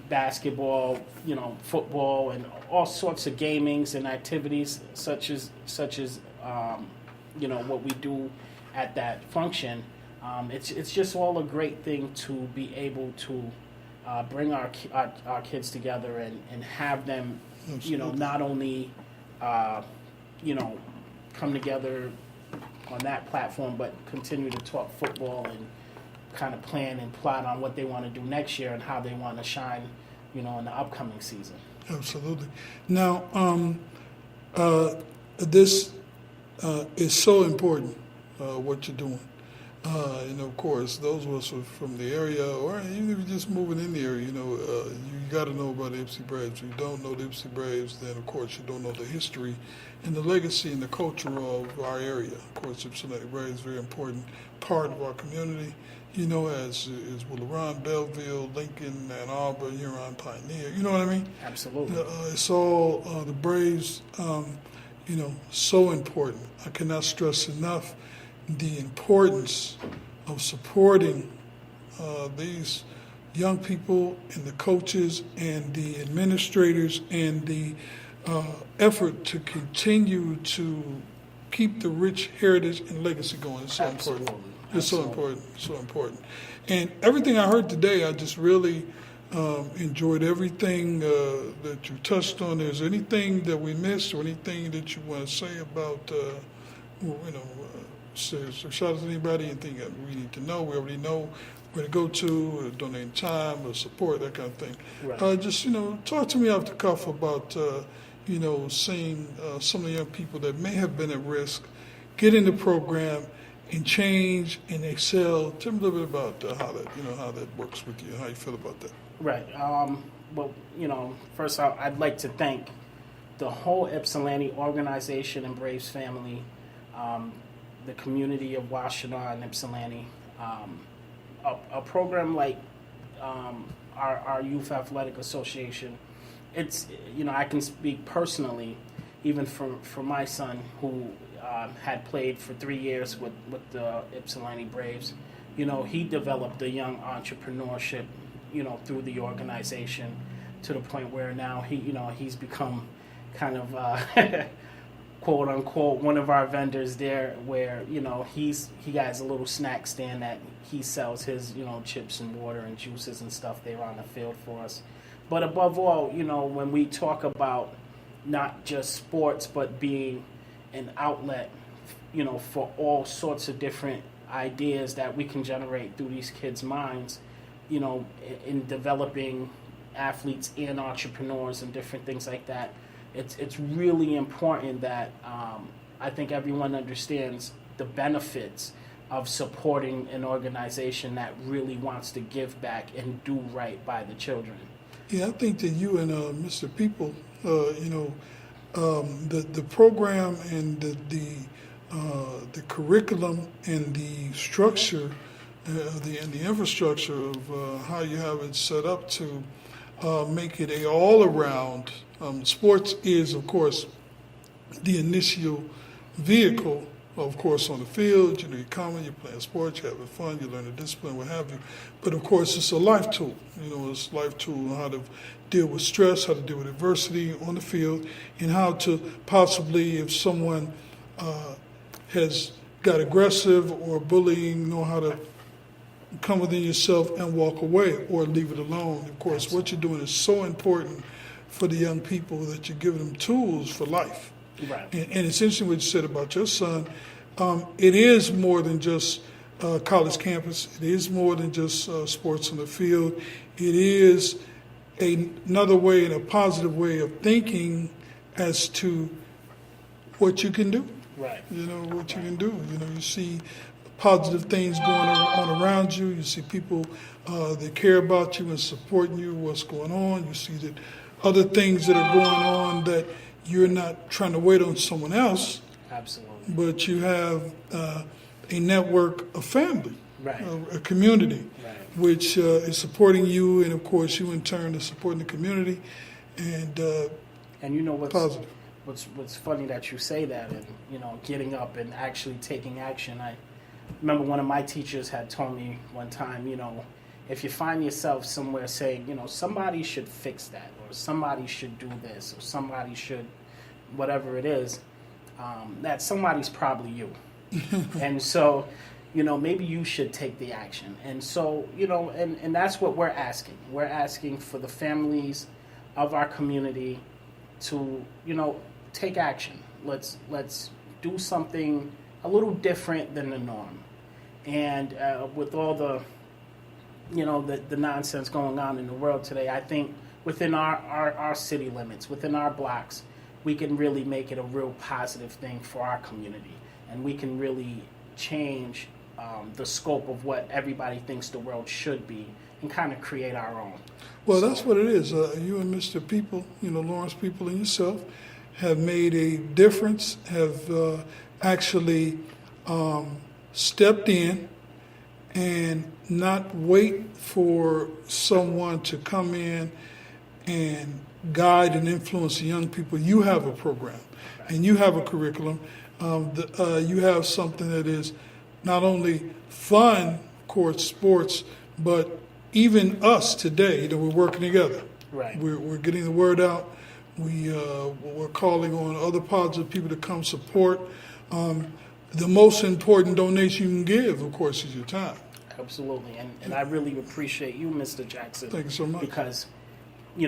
basketball, football, and all sorts of gamings and activities such as what we do at that function. It's just all a great thing to be able to bring our kids together and have them, not only come together on that platform, but continue to talk football and kind of plan and plot on what they want to do next year and how they want to shine, in the upcoming season. Absolutely. Now, this is so important, what you're doing. Of course, those of us who are from the area, or even if you're just moving in the area, you got to know about the Ypsi Braves. If you don't know the Ypsi Braves, then, of course, you don't know the history and the legacy and the culture of our area. Of course, Ypsilanti Braves is a very important part of our community, as Lowrance, Belleville, Lincoln, Ann Arbor, Huron, Pioneer. You know what I mean? Absolutely. It's all the Braves, so important. I cannot stress enough the importance of supporting these young people and the coaches and the administrators and the effort to continue to keep the rich heritage and legacy going. It's so Absolutely. important. It's so important, so important. And everything I heard today, I just really enjoyed everything that you touched on. Is there anything that we missed or anything that you want to say about, so shout out to anybody, anything that we need to know? We already know where to go to, donate time, or support, that kind of thing. Right. Just, talk to me off the cuff about, seeing some of the young people that may have been at risk get in the program and change and excel. Tell me a little bit about how that works with you, how you feel about that. Right. Well, first I'd like to thank the whole Ypsilanti organization and Braves family, the community of Washtenaw and Ypsilanti. A program like our Youth Athletic Association, it's, I can speak personally, even for my son who had played for 3 years with the Ypsilanti Braves. He developed a young entrepreneurship, through the organization to the point where now he's become kind of quote unquote one of our vendors there, where he has a little snack stand that he sells his chips and water and juices and stuff there on the field for us. But above all, when we talk about not just sports but being an outlet for all sorts of different ideas that we can generate through these kids' minds, in developing athletes and entrepreneurs and different things like that. It's really important that I think everyone understands the benefits of supporting an organization that really wants to give back and do right by the children. Yeah, I think that you and Mr. People, the program and the curriculum and the structure, and the infrastructure of how you have it set up to make it a all-around. Sports is, of course, the initial vehicle, of course, on the field. You're coming, you're playing sports, you're having fun, you learn the discipline, what have you. But, of course, it's a life tool. It's a life tool on how to deal with stress, how to deal with adversity on the field, and how to possibly, if someone has got aggressive or bullying, know how to come within yourself and walk away or leave it alone. Of course, what you're doing is so important for the young people that you're giving them tools for life. Right. And it's interesting what you said about your son. It is more than just college campus. It is more than just sports on the field. It is another way and a positive way of thinking as to what you can do. Right. What you can do. You see positive things going on around you. You see people that care about you and supporting you, what's going on. You see that other things that are going on that you're not trying to wait on someone else. Absolutely. But you have a network of family, right. A community, right. which is supporting you, and of course you in turn are supporting the community, and what's positive. What's funny that you say that, and getting up and actually taking action. I remember one of my teachers had told me one time, if you find yourself somewhere saying, somebody should fix that, or somebody should do this, or somebody should, whatever it is, that somebody's probably you. And so, maybe you should take the action. And so, and that's what we're asking. We're asking for the families of our community to, take action. Let's do something a little different than the norm. And with all the, the nonsense going on in the world today, I think within our city limits, within our blocks, we can really make it a real positive thing for our community. And we can really change the scope of what everybody thinks the world should be and kind of create our own. Well, that's what it is. You and Mr. People, Lowrance People and yourself have made a difference, have actually stepped in and not wait for someone to come in and guide and influence the young people. You have a program and you have a curriculum. You have something that is not only fun, of course, sports, but even us today, we're working together. Right. We're getting the word out. We're calling on other positive people to come support. The most important donation you can give, of course, is your time. Absolutely. And I really appreciate you, Mr. Jackson. Thank you so much. Because, we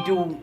do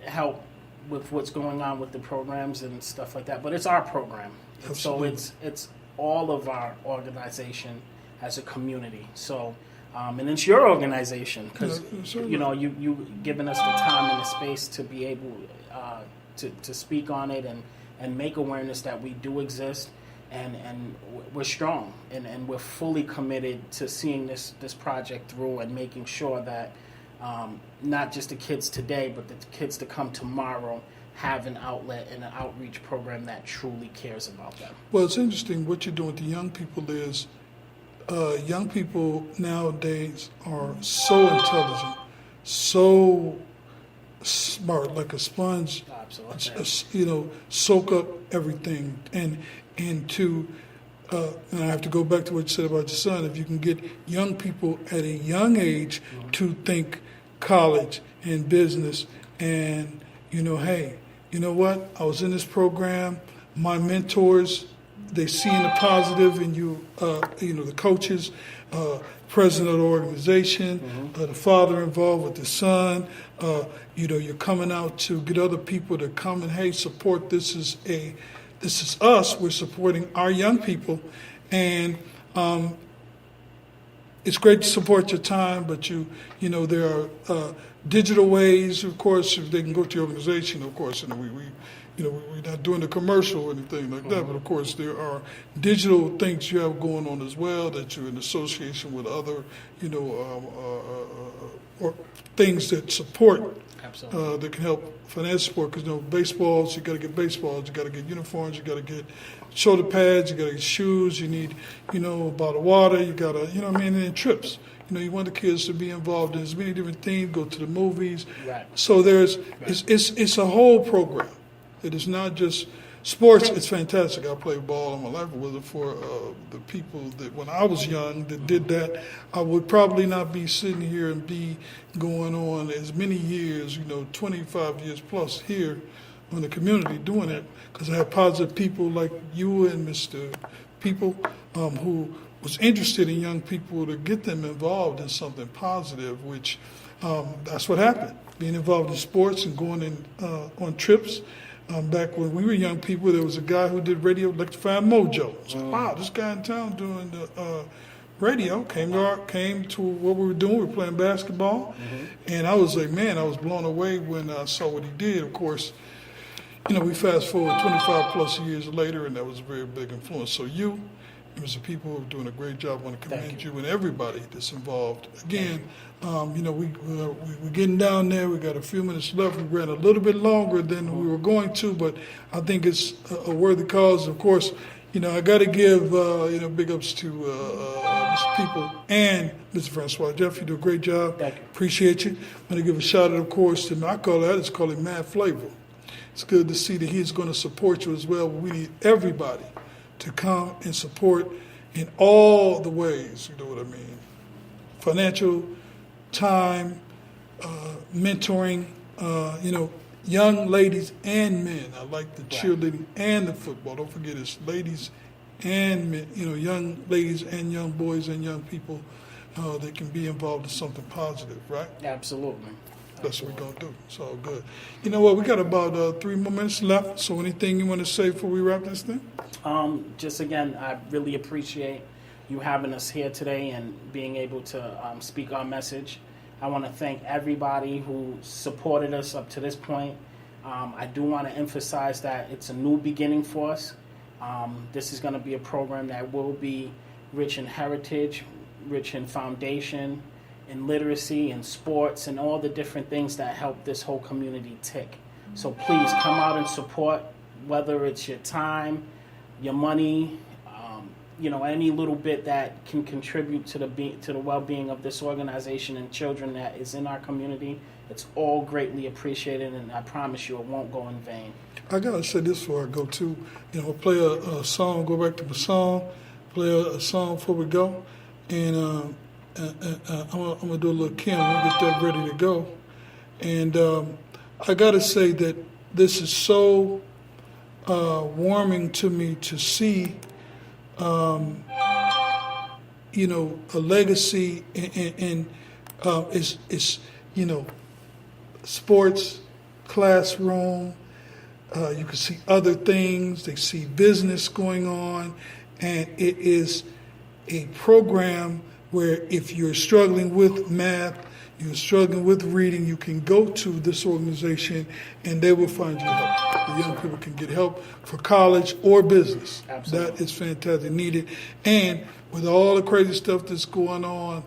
help with what's going on with the programs and stuff like that, but it's our program. Absolutely. So it's all of our organization as a community. So, and it's your organization because, you've given us the time and the space to be able to speak on it and make awareness that we do exist, and we're strong and we're fully committed to seeing this project through and making sure that not just the kids today, but the kids to come tomorrow have an outlet and an outreach program that truly cares about them. Well, it's interesting what you're doing with the young people is young people nowadays are so intelligent, so smart, like a sponge. Absolutely. Soak up everything and to and I have to go back to what you said about your son. If you can get young people at a young age to think college and business and, hey, you know what? I was in this program. My mentors, they see in the positive in you, the coaches, president of the organization, the father involved with the son. You're coming out to get other people to come and, hey, support. This is us. We're supporting our young people, and it's great to support your time. But there are digital ways, of course, if they can go to your organization. Of course, we're not doing a commercial or anything like that. But of course, there are digital things you have going on as well that you're in association with other, or things that support. Absolutely. That can help finance sport, because baseballs, you got to get baseballs, you got to get uniforms, you got to get shoulder pads, you got to get shoes, you need a bottle of water, you got to and trips. You want the kids to be involved in as many different things, go to the movies. Right. So it's a whole program. It is not just sports. It's fantastic. I played ball all my life. Was it for the people that when I was young that did that, I would probably not be sitting here and be going on as many years, 25 years plus here in the community doing it, because I have positive people like you and Mr. People who was interested in young people to get them involved in something positive, which that's what happened. Being involved in sports and going on trips. Back when we were young people, there was a guy who did radio, Electrified Mojo. I was like, wow, this guy in town doing the radio came to what we were doing. We were playing basketball, and I was like, man, I was blown away when I saw what he did. Of course, we fast forward 25 plus years later, and that was a very big influence. So you, Mr. People, are doing a great job. I want to commend you and everybody that's involved. Again, we're getting down there. We got a few minutes left. We ran a little bit longer than we were going to, but I think it's a worthy cause. Of course, I got to give big ups to Mr. People and Mr. Francois. Jeff, you do a great job. Thank you. Appreciate you. I'm going to give a shout out, of course, to I call it Mad Flavor. It's good to see that he's going to support you as well. We need everybody to come and support in all the ways. You know what I mean? financial, time, mentoring, young ladies and men. I like the cheerleading and the football. Don't forget it's ladies and men, young ladies and young boys and young people that can be involved in something positive, right? Absolutely. That's what we're going to do. It's all good. You know what? We got about 3 more minutes left. So anything you want to say before we wrap this thing? Just again, I really appreciate you having us here today and being able to speak our message. I want to thank everybody who supported us up to this point. I do want to emphasize that it's a new beginning for us. This is going to be a program that will be rich in heritage, rich in foundation, in literacy, in sports, and all the different things that help this whole community tick. So please come out and support, whether it's your time, your money, any little bit that can contribute to the well-being of this organization and children that is in our community. It's all greatly appreciated, and I promise you it won't go in vain. I got to say this before I go, too. I'll play a song, go back to the song, play a song before we go, and I'm going to do a little Kim. We'll get that ready to go. And I got to say that this is so warming to me to see a legacy in it's sports, classroom. You can see other things. They see business going on, and it is a program where if you're struggling with math, you're struggling with reading, you can go to this organization and they will find you help. The young people can get help for college or business. Absolutely. That is fantastic, needed. And with all the crazy stuff that's going on,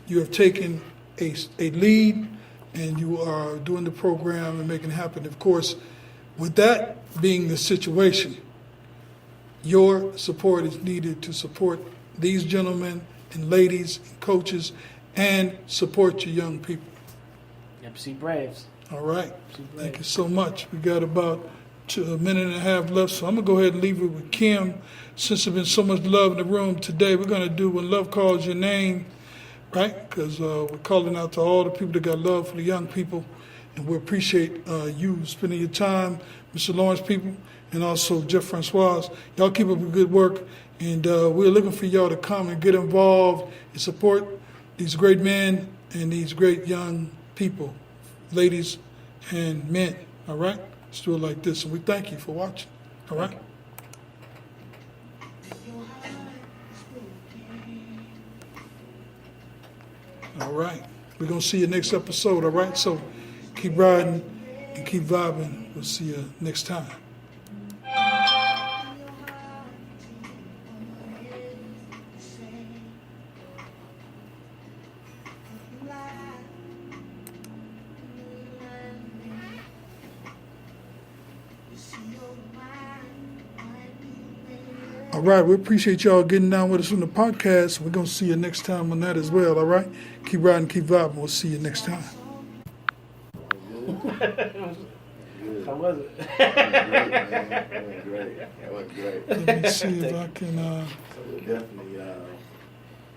you have taken a lead and you are doing the program and making it happen. Of course, with that being the situation, your support is needed to support these gentlemen and ladies and coaches and support your young people. Yep, see Braves. All right. Thank you so much. We got about a minute and a half left, so I'm going to go ahead and leave it with Kim. Since there's been so much love in the room today, we're going to do When Love Calls Your Name, right? Because we're calling out to all the people that got love for the young people, and we appreciate you spending your time, Mr. Lowrance People, and also Jeff Francois. Y'all keep up the good work, and we're looking for y'all to come and get involved and support these great men and these great young people, ladies and men, all right? Let's do it like this, and we thank you for watching, all right? All right. We're going to see you next episode, all right? So keep riding and keep vibing. We'll see you next time. All right, we appreciate y'all getting down with us on the podcast. We're going to see you next time on that as well, all right? Keep riding, keep vibing. We'll see you next time. How was it? That went great. Let me see if I can... So we'll definitely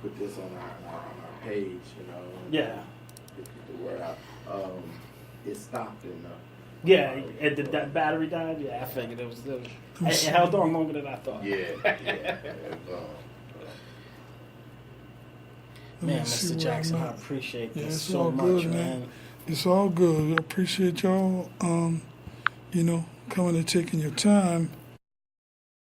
put this on our page, Yeah. Get the word out. It stopped in Yeah, and that battery died. Yeah, I figured it was. It held on longer than I thought. Yeah. Man, Mr. Jackson, I appreciate this it's so all much, good, man. It's all good. I appreciate y'all, coming and taking your time